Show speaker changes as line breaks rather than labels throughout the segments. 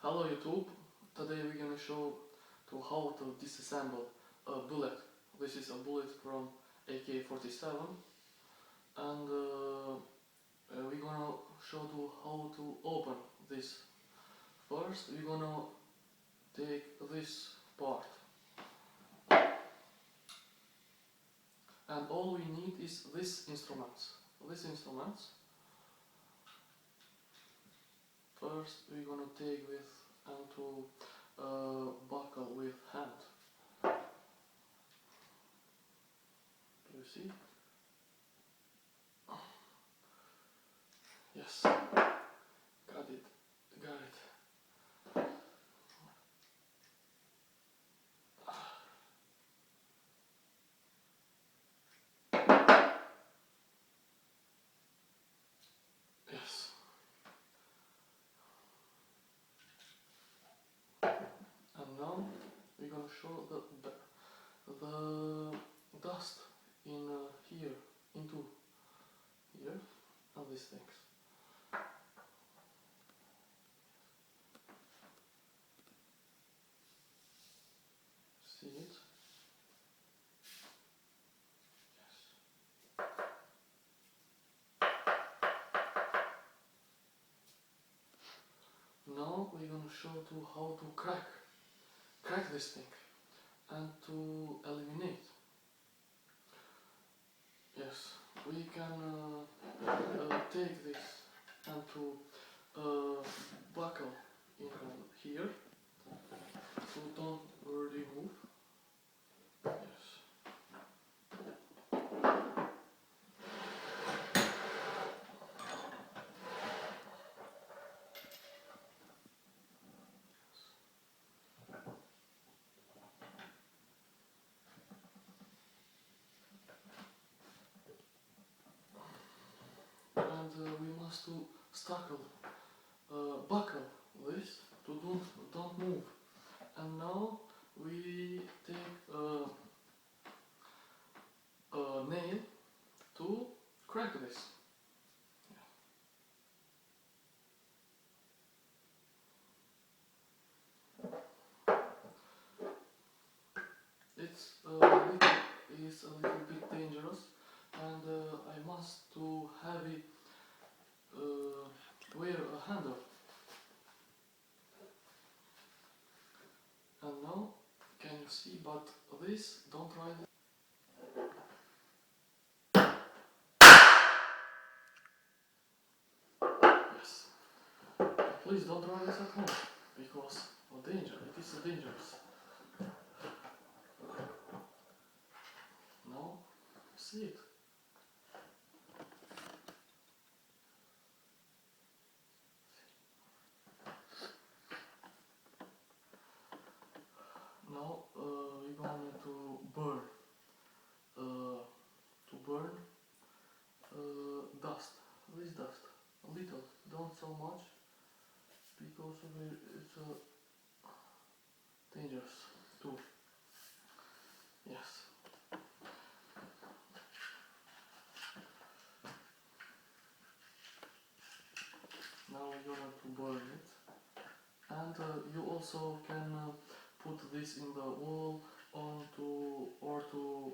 Hello YouTube, today we're gonna show to how to disassemble a bullet. This is a bullet from AK-47 and we're gonna show to how to open this. First we're gonna take this part and all we need is these instruments. First we're gonna take this and to buckle with hand. Do you see? Yes, got it. Yes. And now we're gonna show the dust in here, into here, and these things. See it? Yes. Now we're gonna show to how to crack this thing and to eliminate. Yes, we can take this and to buckle in here, so don't remove. Yes. And we must to buckle this to don't move. And now we take a nail to crack this. It's a little bit dangerous, and I must to heavy wear a handle. And now can you see? But this don't try it. Yes. Please don't try this at home because of danger. It is dangerous. Now see it. Now we're going to burn dust. This dust, a little, don't so much, because it's dangerous too. Yes. Now we're going to burn it, and you also can put this in the wall or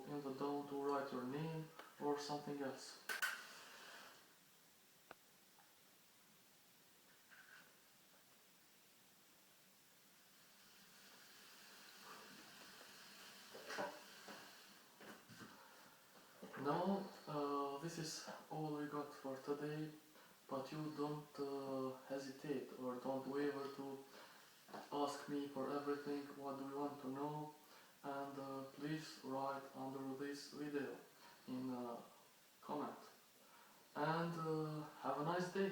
in the down to write your name or something else. Now this is all we got for today, but you don't hesitate or don't waver to ask me for everything what do you want to know, and please write under this video in comment, and have a nice day.